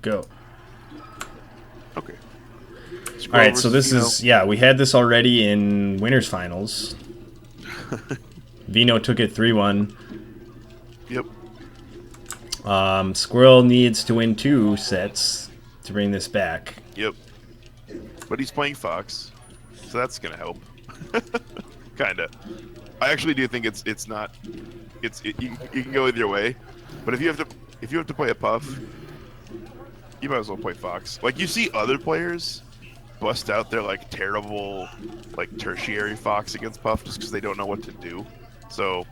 Go. Okay. All SQRL right, so versus this Vino. is, yeah, we had this already in winners finals. Vino took it 3-1. Yep. Squirrel needs to win 2 sets to bring this back. Yep. But he's playing Fox, so that's gonna help. Kinda. I actually do think it's not. You can go either way, but if you have to play a Puff, you might as well play Fox. Like you see other players bust out their like terrible like tertiary Fox against Puff just because they don't know what to do. So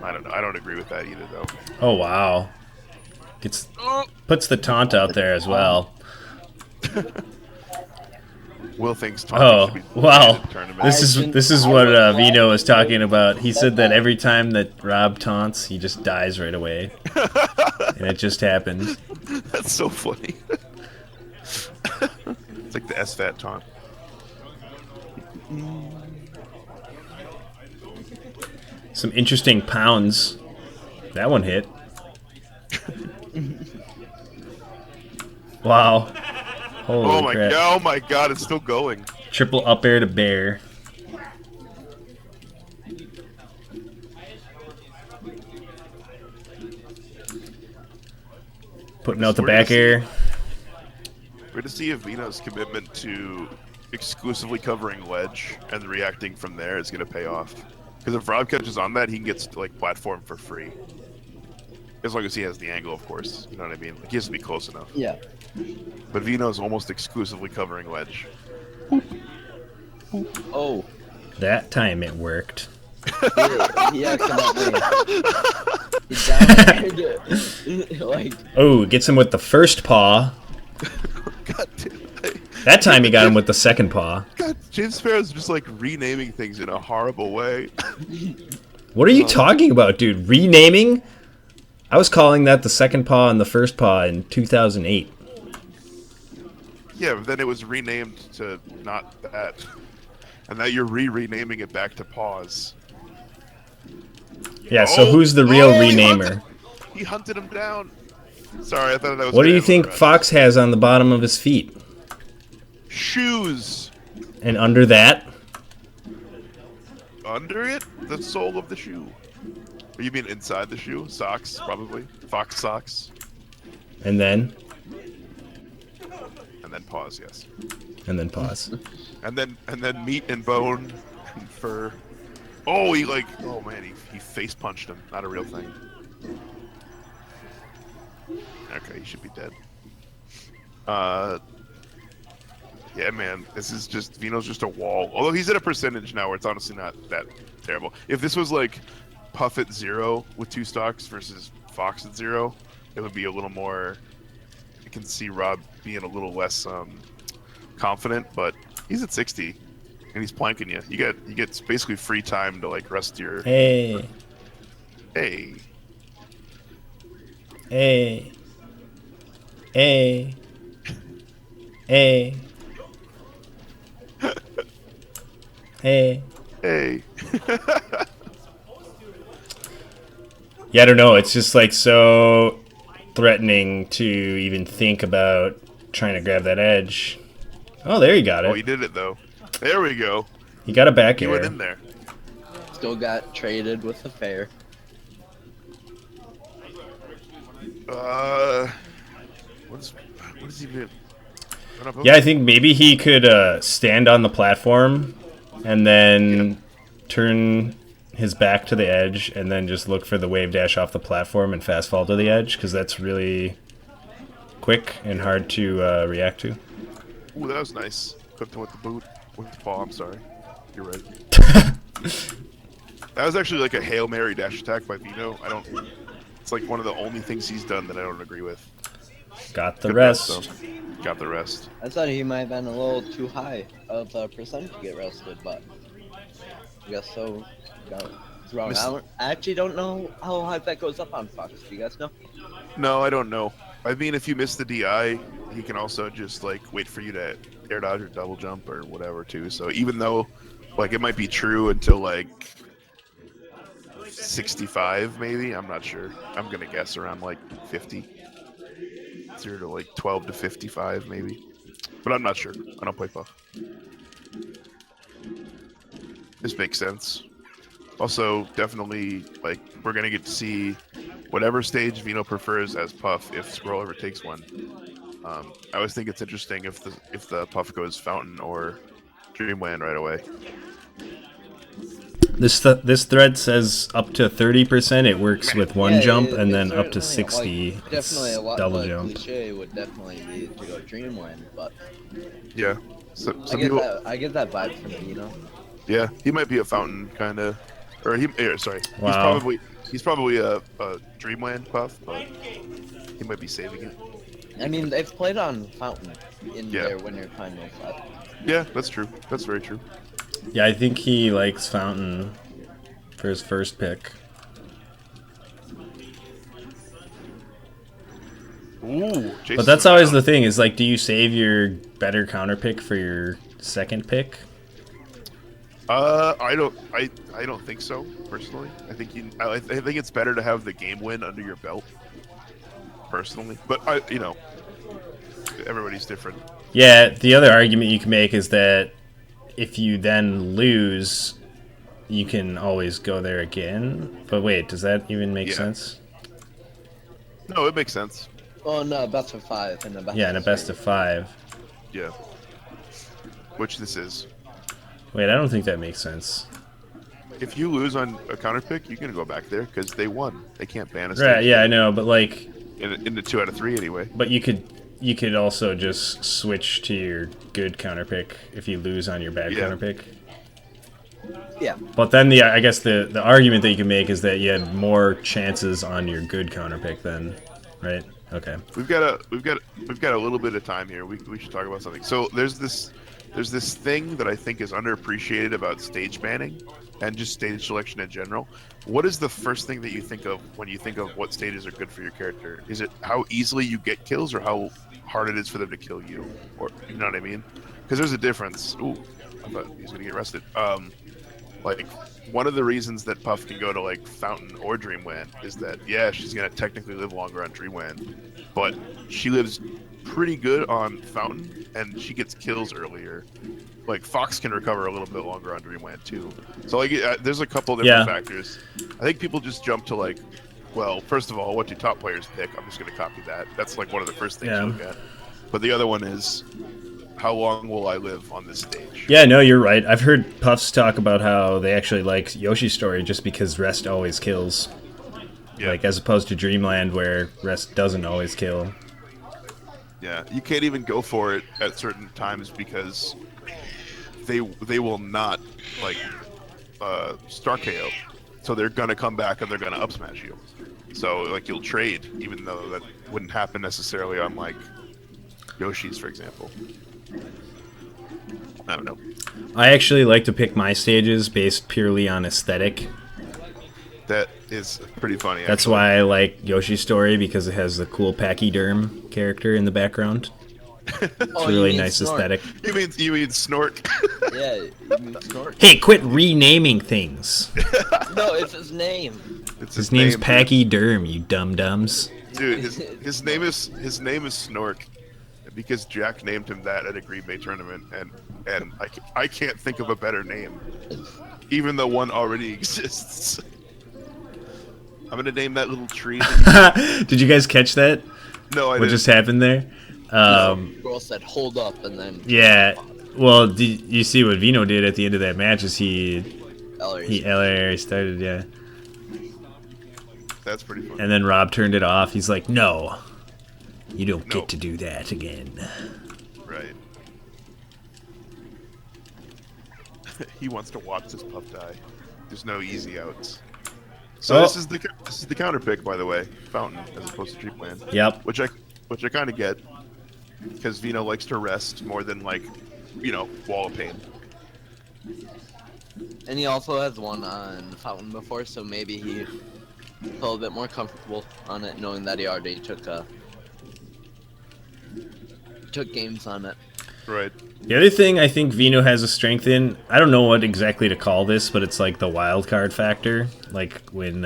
I don't know. I don't agree with that either though. Oh, wow. Puts the taunt out there as well. Will thinks taunting should Oh, be banned wow. in This I tournaments. is didn't. this is I what wasn't Vino laughing was talking when about. you He said said that that. every time that Rob taunts, he just dies right away. And it just happens. That's so funny. It's like the SFAT taunt. Some interesting pounds. That one hit. Wow. Holy crap. Oh my god, it's still going. Triple up air to bear. Putting out the back air. We're to see if Vino's commitment to exclusively covering ledge and reacting from there is going to pay off. Because if Rob catches on that, he can get like platform for free. As long as he has the angle, of course. You know what I mean? Like, he has to be close enough. Yeah. But Vino's almost exclusively covering ledge. Oh. That time it worked. He accidentally. He downed like. Oh, gets him with the first paw. God damn. That time he got him with the second paw. God, James Sparrow's just like renaming things in a horrible way. What are you talking about, dude? Renaming? I was calling that the second paw and the first paw in 2008. Yeah, but then it was renamed to not that. And now you're renaming it back to pause. Yeah, so who's the real renamer? He hunted him down. Sorry, I thought that was. What do you think Fox has on the bottom of his feet? Shoes. And under that? Under it? The sole of the shoe. Or you mean inside the shoe? Socks, probably. Fox socks. And then? And then pause, yes. And then pause. And then meat and bone and fur. Oh, oh man, he face punched him. Not a real thing. Okay, he should be dead. Yeah, man, this is just Vino's just a wall. Although he's at a percentage now where it's honestly not that terrible. If this was like Puff at 0 with 2 stocks versus Fox at 0, it would be a little more. I can see Rob being a little less confident, but he's at 60 and he's planking you. You get basically free time to like rest your. Hey. Hey. Hey. Hey. Hey. Hey. Hey. Yeah, I don't know. It's just like so threatening to even think about trying to grab that edge. Oh, there you got it. Oh, he did it though. There we go. He got a back He air. went in there. Still got traded with the fair. What is he doing? Yeah, I think maybe he could stand on the platform and then turn his back to the edge and then just look for the wave dash off the platform and fast fall to the edge because that's really quick and hard to react to. Ooh, that was nice. Cooked him with the boot. With the paw, I'm sorry. You're right. That was actually like a Hail Mary dash attack by Vino. It's like one of the only things he's done that I don't agree with. Got the rest. Got the rest. I thought he might have been a little too high of a percent to get rested, but I guess so. It's wrong. I actually don't know how high that goes up on Fox. Do you guys know? No, I don't know. I mean, if you miss the DI, he can also just like wait for you to air dodge or double jump or whatever too. So even though like it might be true until like 65 maybe, I'm not sure. I'm gonna guess around like 50. 0 to like 12 to 55 maybe, but I'm not sure. I don't play Puff. This makes sense. Also, definitely, like, we're gonna get to see whatever stage Vino prefers as Puff if SQRL ever takes one. I always think it's interesting if the Puff goes Fountain or Dreamland right away. This thread says up to 30%. It works with one jump, and then up to certainly, 60. Like, definitely a lot. Double The jump. cliche would definitely be to go Dreamland, but Yeah. So I get that vibe from Vino. Yeah, he might be a Fountain kind of, or sorry, Wow. he's probably a Dreamland Puff, but he might be saving it. I mean, they've played on Fountain in Yeah. their winter finals. Yeah, that's true. That's very true. Yeah, I think he likes Fountain for his first pick. Ooh, But that's always the thing, is like, do you save your better counter pick for your second pick? I don't think so personally. I think I think it's better to have the game win under your belt. Personally, but everybody's different. Yeah, the other argument you can make is that if you then lose, you can always go there again. But wait, does that even make sense? No, it makes sense. Oh no, best of 5 and a best. Yeah, in a best of 5. Yeah. Which this is. Wait, I don't think that makes sense. If you lose on a counter pick, you can go back there because they won. They can't ban a stage. Right? Yeah, I know, but like, In the 2 out of 3 anyway. but you could also just switch to your good counter pick if you lose on your bad counter pick. Yeah. But then I guess the argument that you can make is that you had more chances on your good counter pick then, right? Okay. We've got a little bit of time here. We should talk about something. So there's this thing that I think is underappreciated about stage banning and just stage selection in general. What is the first thing that you think of when you think of what stages are good for your character? Is it how easily you get kills or how hard it is for them to kill you? Or, you know what I mean? Because there's a difference. Ooh, I thought he was gonna get arrested. Like, one of the reasons that Puff can go to like Fountain or Dreamland is that, yeah, she's gonna technically live longer on Dreamland, but she lives pretty good on Fountain and she gets kills earlier. Like, Fox can recover a little bit longer on Dreamland too. So like, there's a couple different factors. I think people just jump to like, well, first of all, what do top players pick? I'm just gonna copy that. That's like one of the first things you look at. But the other one is, how long will I live on this stage? Yeah, no, you're right. I've heard Puffs talk about how they actually like Yoshi's story just because Rest always kills. Yeah. Like, as opposed to Dreamland where Rest doesn't always kill. Yeah, you can't even go for it at certain times because they will not, like, star KO. So they're going to come back and they're going to up smash you. So, like, you'll trade, even though that wouldn't happen necessarily on, like, Yoshi's, for example. I don't know. I actually like to pick my stages based purely on aesthetic. That is pretty funny. That's why I like Yoshi's story, because it has the cool pachyderm character in the background. It's really nice Snort. aesthetic. You mean Snort? Yeah, you mean Snort. Hey, quit renaming things. No, it's his name. It's His name's pachyderm, you dum-dums. Dude, his name is Snork. Because Jack named him that at a Green Bay tournament, and I can't think of a better name, even though one already exists. I'm gonna name that little tree. Did you guys catch that? No, I didn't. What just happened there? Girl said, "Hold up," and then. Yeah. Well, did you see what Vino did at the end of that match? Is he LA started, yeah. That's pretty funny. And then Rob turned it off. He's like, "No. You don't get to do that again." Right. He wants to watch this Puff die. There's no easy outs. So this is the counter pick, by the way, Fountain as opposed to Dreamland. Yep. Which I kind of get, because Vino likes to rest more than, like, Wall of Pain. And he also has won on Fountain before, so maybe he felt a bit more comfortable on it, knowing that he already took games on it. Right. The other thing I think Vino has a strength in, I don't know what exactly to call this, but it's like the wild card factor. Like when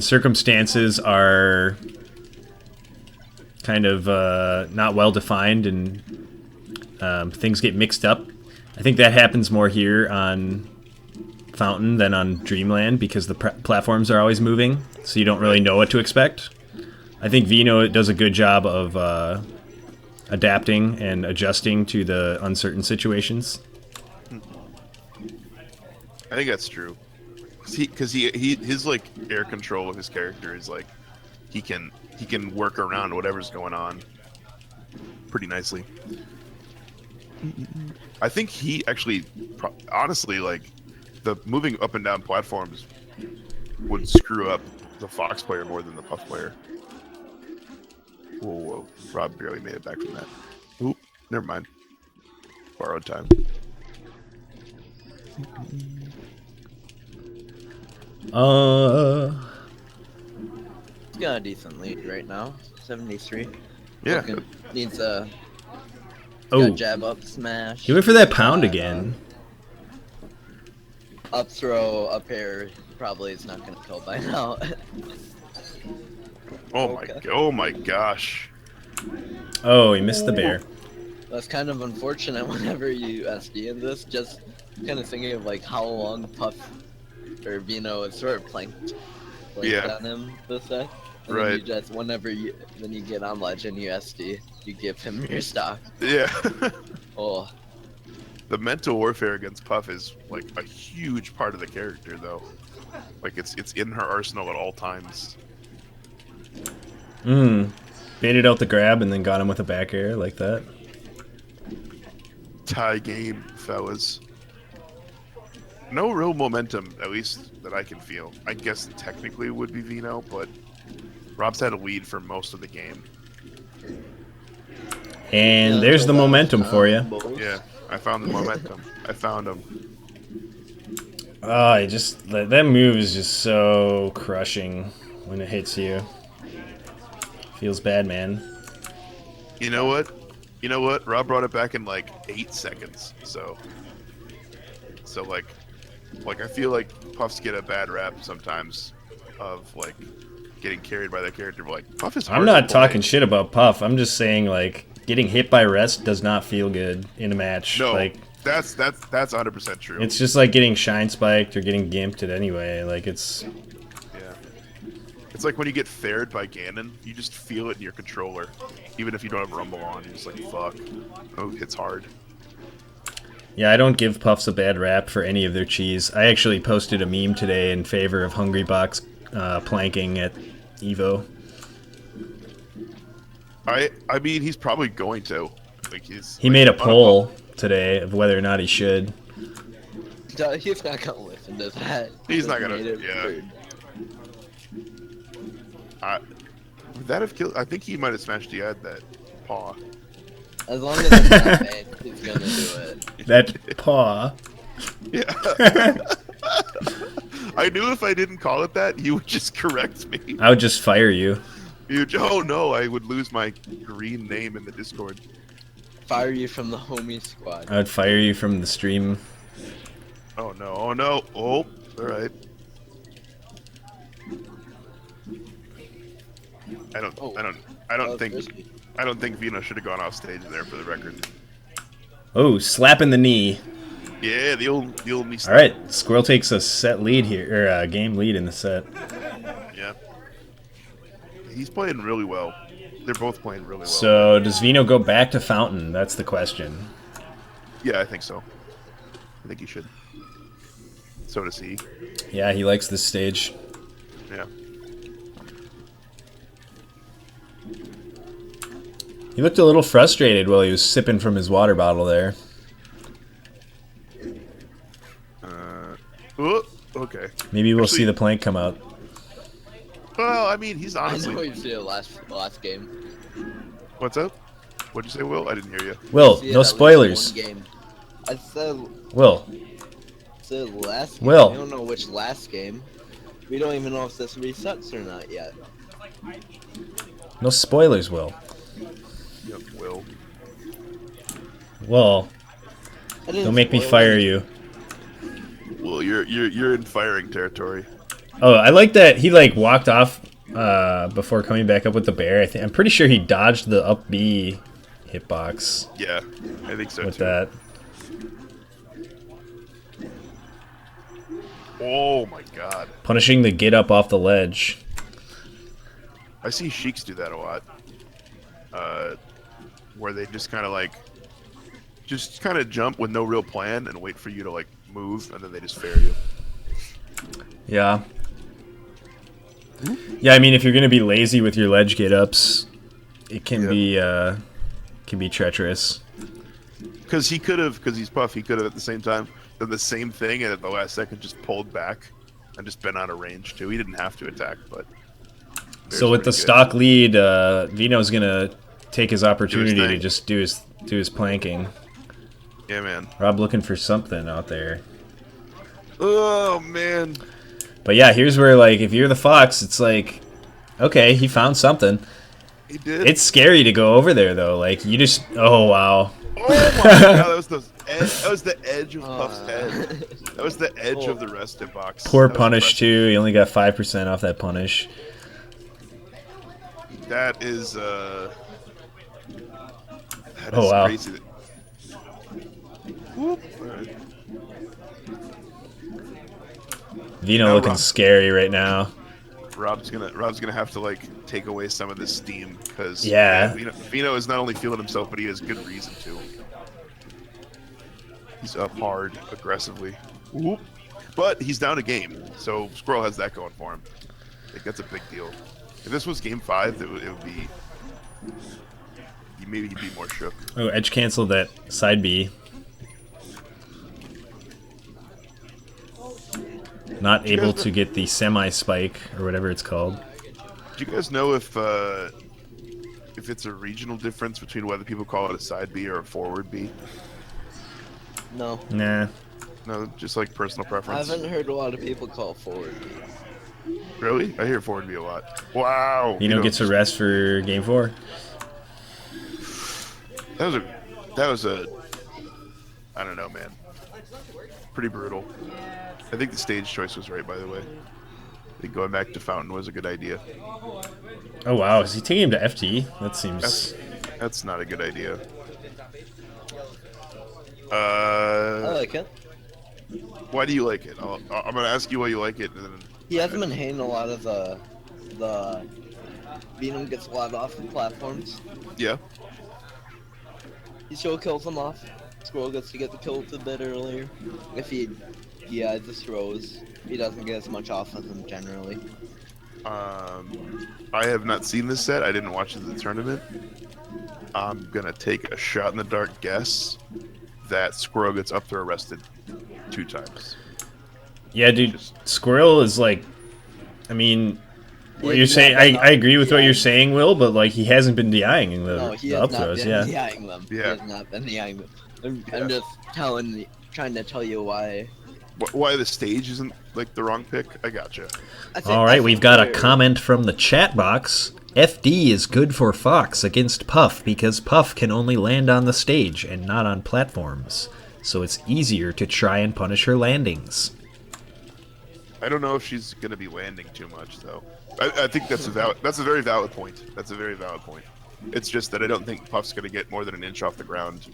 circumstances are kind of not well defined and things get mixed up. I think that happens more here on Fountain than on Dreamland because the platforms are always moving, so you don't really know what to expect. I think Vino does a good job of adapting and adjusting to the uncertain situations. I think that's true. Because his like air control of his character is like he can work around whatever's going on pretty nicely. I think he actually, honestly, like the moving up and down platforms would screw up the Fox player more than the Puff player. Whoa. Rob barely made it back from that. Oop, never mind. Borrowed time. He's got a decent lead right now. 73. Yeah. Needs a jab up smash. He went for that pound again. Up throw, up air, probably is not going to kill by now. Oh my gosh. Oh, he missed the bear. That's kind of unfortunate whenever you SD in this. Just kind of thinking of like how long Puff or Vino is sort of planked on him this set. And Right. then you just when you get on Legend, you SD, you give him your stock. Yeah. Oh. The mental warfare against Puff is like a huge part of the character, though. Like it's in her arsenal at all times. Baited out the grab and then got him with a back air like that. Tie game, fellas. No real momentum, at least that I can feel. I guess technically it would be Vino, but Rob's had a lead for most of the game. And there's the momentum for you. Yeah, I found the momentum. I found him. Oh, that move is just so crushing when it hits you. Feels bad, man. You know what? Rob brought it back in like 8 seconds. So like I feel like Puffs get a bad rap sometimes of like getting carried by their character. But like Puff is hard I'm not to play. talking shit about Puff. I'm just saying like getting hit by rest does not feel good in a match. No, like that's 100% true. it's just like getting shine spiked or getting gimped it anyway. Like it's like when you get fared by Ganon, you just feel it in your controller. Even if you don't have Rumble on, you're just like, fuck. Oh, it's hard. Yeah, I don't give Puffs a bad rap for any of their cheese. I actually posted a meme today in favor of Hungry Box planking at EVO. I mean, he's probably going to. Like he made a poll today of whether or not he should. He's not gonna listen to that. He's not gonna. Yeah. Would that have killed? I think he might have smashed the that paw. As long as it's not bad, he's gonna do it. That paw. Yeah. I knew if I didn't call it that, you would just correct me. I would just fire you. Oh no, I would lose my green name in the Discord. Fire you from the homie squad. I would fire you from the stream. Oh no, oh no, oh, alright. I don't think Vino should have gone off stage there for the record. Oh, slapping the knee. Yeah, the old knee slap. All right, Squirrel takes a set lead here, or a game lead in the set. Yeah, he's playing really well. They're both playing really well. So does Vino go back to Fountain? That's the question. Yeah, I think so. I think he should. So does he. Yeah, he likes this stage. Yeah. He looked a little frustrated while he was sipping from his water bottle there. Oh, okay. Maybe we'll see the plank come out. Well, I mean, he's honestly. I know you see it last game. What's up? What'd you say, Will? I didn't hear you. Will, no spoilers. Game. I said. Will. Said last game. Will. I don't know which last game. We don't even know if this resets or not yet. No spoilers, Will. Yep, Will. Will. Don't make me fire you. Well, you're in firing territory. Oh, I like that he like walked off before coming back up with the bear. I'm pretty sure he dodged the up B hitbox Yeah, I think so with too. that. Oh my god. Punishing the get up off the ledge. I see Sheiks do that a lot. Where they just kind of like, just kind of jump with no real plan and wait for you to like move, and then they just fair you. Yeah. Yeah, I mean, if you're gonna be lazy with your ledge get ups, it can be treacherous. Because he's Puff, he could have at the same time done the same thing, and at the last second just pulled back and just been out of range too. He didn't have to attack, but. So with the stock lead, Vino's gonna take his opportunity to just do his planking. Yeah, man. Rob looking for something out there. Oh man. But yeah, here's where, like, if you're the Fox, it's like, okay, he found something. He did. It's scary to go over there though. Like, you just, oh wow. Oh my god, that was the edge of Puff's head. That was the edge of the rest hitbox. Poor punish too. He only got 5% off that punish. That is wow. Crazy. Whoop. Right. Vino Now looking scary right now. Rob's gonna have to like take away some of this steam because Vino is not only feeling himself, but he has good reason to. He's up hard, aggressively. Whoop. But he's down a game, so SQRL has that going for him. I think that's a big deal. If this was game 5, it would be. Maybe he'd be more shook. Oh, edge canceled that side B. Not able to get the semi-spike, or whatever it's called. Do you guys know if it's a regional difference between whether people call it a side B or a forward B? No. Nah. No, just like personal I preference. haven't heard a lot of people call it forward. Really? I hear forward B a lot. Wow. Vino gets a rest for game 4. That was a I don't know, man. Pretty brutal. I think the stage choice was right, by the way. I think going back to Fountain was a good idea. Oh wow, is he taking him to FT? That seems... That's not a good idea. I like it. Why do you like it? I'm gonna ask you why you like it, and then He hasn't been hitting a lot of the Vino gets a lot off the platforms. yeah. He still kills them off. SQRL gets to get the kill a bit earlier. If he either throws, he doesn't get as much off of them generally. I have not seen this set. I didn't watch the tournament. I'm gonna take a shot in the dark guess that SQRL gets up there arrested 2 times. Yeah, dude, SQRL is like... I mean... What you're saying, I agree with what you're saying, Will, but like he hasn't been DIing the up throws, DIing them. Yeah. He has not been DIing them. I'm just trying to tell you why. Why the stage isn't like the wrong pick? I gotcha. All right, we've got a comment from the chat box. FD is good for Fox against Puff because Puff can only land on the stage and not on platforms, so it's easier to try and punish her landings. I don't know if she's gonna be landing too much though. I think that's a very valid point. That's a very valid point. It's just that I don't think Puff's gonna get more than an inch off the ground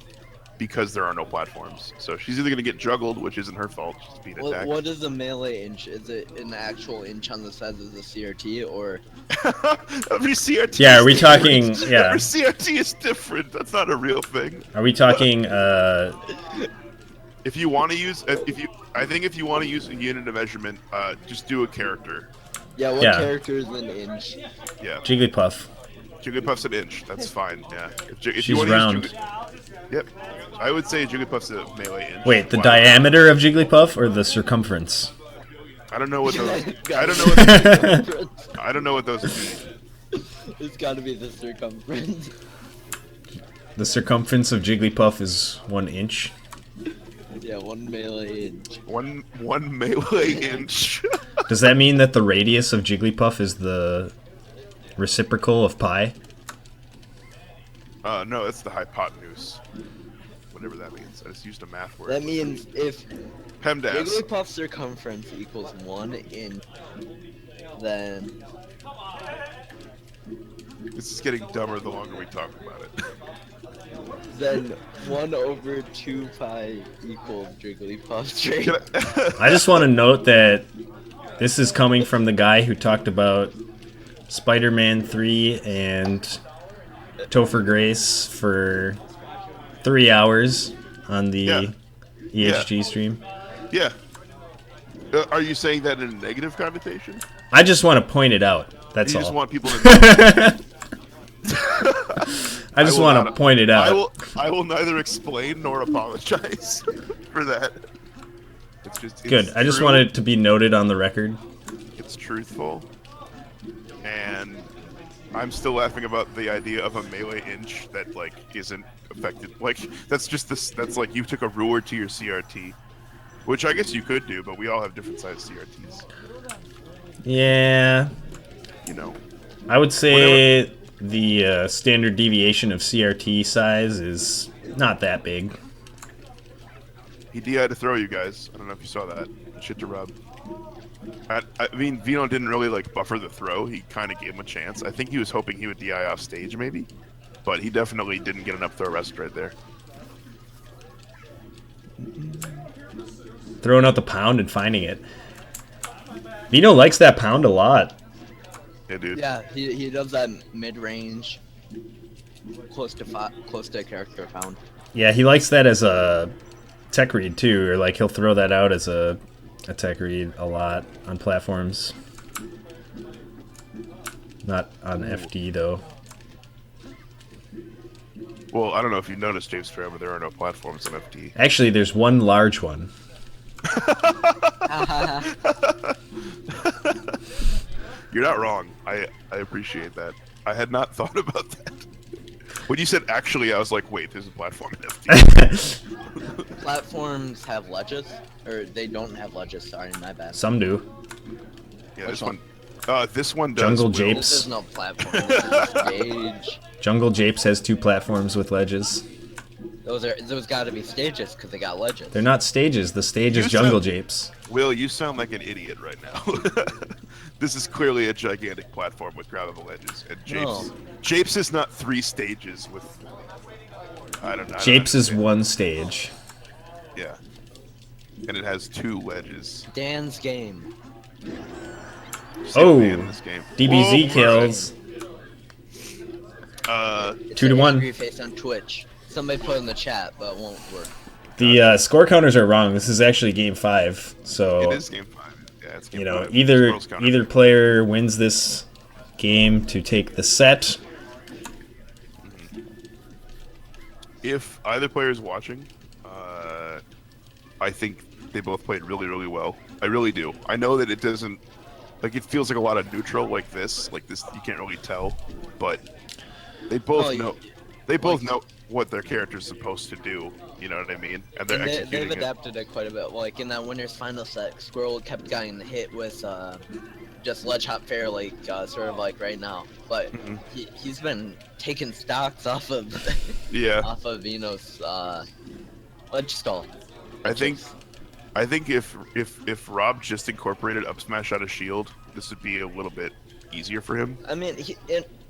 because there are no platforms. So she's either gonna get juggled, which isn't her fault, she's being attacked. What is a melee inch? Is it an actual inch on the size of the CRT or? Every CRT. Yeah, are we talking? Yeah. Every CRT is different. That's not a real thing. Are we talking? If you want to use, I think if you want to use a unit of measurement, just do a character. Yeah, what character is an inch? Yeah. Jigglypuff. Jigglypuff's an inch. That's fine. Yeah. If She's round. Yep. I would say Jigglypuff's a melee inch. Wait, the diameter of Jigglypuff or the circumference? I don't know what those. I don't know what. I don't know what those mean. It's got to be the circumference. The circumference of Jigglypuff is 1 inch. Yeah, 1 melee inch. One melee inch. Does that mean that the radius of Jigglypuff is the reciprocal of pi? No, it's the hypotenuse. Whatever that means. I just used a math word. That means if PEMDAS. Jigglypuff's circumference equals 1 inch, then This is getting dumber the longer we talk about it. Then 1/2 pi equals Jigglypuff straight. Can I just want to note that this is coming from the guy who talked about Spider-Man 3 and Topher Grace for 3 hours on the EHG stream. Yeah. Are you saying that in a negative connotation? I just want to point it out. That's You all. just want people to I just want to point it out. I will neither explain nor apologize for that. It's just Good. I just want it to be noted on the record. It's truthful. And I'm still laughing about the idea of a melee inch that like isn't affected. Like that's just this. That's like you took a ruler to your CRT, which I guess you could do, but we all have different size CRTs. Yeah. You know. I would say the standard deviation of CRT size is not that big. He DI'd to throw you guys. I don't know if you saw that. Shit to Rob. I mean, Vino didn't really like buffer the throw. He kind of gave him a chance. I think he was hoping he would DI off stage, maybe, but he definitely didn't get enough throw rest right there. Throwing out the pound and finding it. Vino likes that pound a lot. Yeah, dude. Yeah, he does that mid-range, close to character pound. Yeah, he likes that as a tech read too, or like he'll throw that out as a tech read a lot on platforms. Not on FD though. Well, I don't know if you noticed, James Fair, but there are no platforms on FD. Actually, there's one large one. You're not wrong. I appreciate that. I had not thought about that. When you said actually, I was like, wait, there's a platform in FD. Platforms have ledges, or they don't have ledges. Sorry, my bad. Some do. Yeah, this one does. Jungle Will. Japes. This is no platform. This is a stage. Jungle Japes has 2 platforms with ledges. Those got to be stages because they got ledges. They're not stages. The stage is Jungle Japes. Will, you sound like an idiot right now. This is clearly a gigantic platform with grabbable edges, and Japes. No. Japes is not 3 stages with. I don't know. Japes is 1 stage. Yeah. And it has 2 ledges. Dan's game. Oh, In this game. DBZ kills. 2 to 1. Angry face on Twitch. Somebody put in the chat, but it won't work. The score counters are wrong. This is actually game 5. So It is game 5. Yeah, it's game 5. either player wins this game to take the set. If either player is watching, I think they both played really, really well. I really do. I know that it doesn't, like, it feels like a lot of neutral like this you can't really tell, but they both know. They both know what their character's supposed to do. You know what I mean? And they're executing they've adapted it quite a bit. Like in that winner's final set, Squirrel kept getting hit with just ledge hop fair, like sort of like right now. But he's been taking stocks off of off of Vino's ledge stall. I think if Rob just incorporated up smash out of shield, this would be a little bit easier for him. I mean,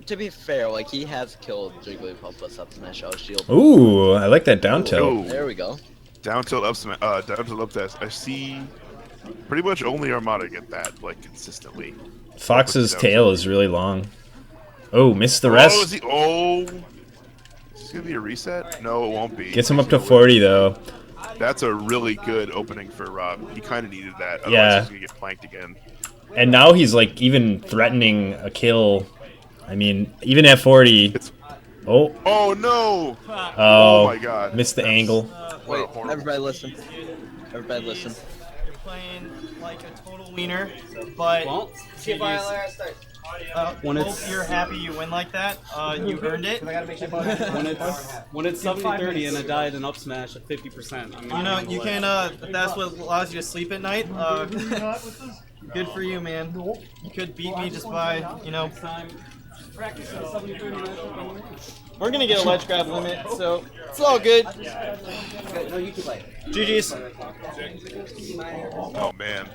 to be fair, like he has killed Jigglypuff with up smash out of shield. Ooh, I like that down tilt. There we go. Down tilt up smash, down tilt up dash. I see pretty much only Armada get that like consistently. Fox's tail is really long. Oh, missed the rest. Is this gonna be a reset? No, it won't be. Gets him up to 40 though. That's a really good opening for Rob. He kind of needed that. Otherwise Yeah. he's gonna get planked again. And now he's like even threatening a kill. I mean, even at 40. Oh. Oh no! Oh my god. Missed the angle. Wait, everybody listen. Everybody listen. You're playing like a total wiener, but When hope it's you're happy you win like that. You earned it. when it's 70-30 and I died in up smash at 50%. You know, you can. That's what allows you to sleep at night. Good for you, man. You could beat me just by, you know. We're gonna get a ledge grab limit, so it's all good. GG's. Oh man.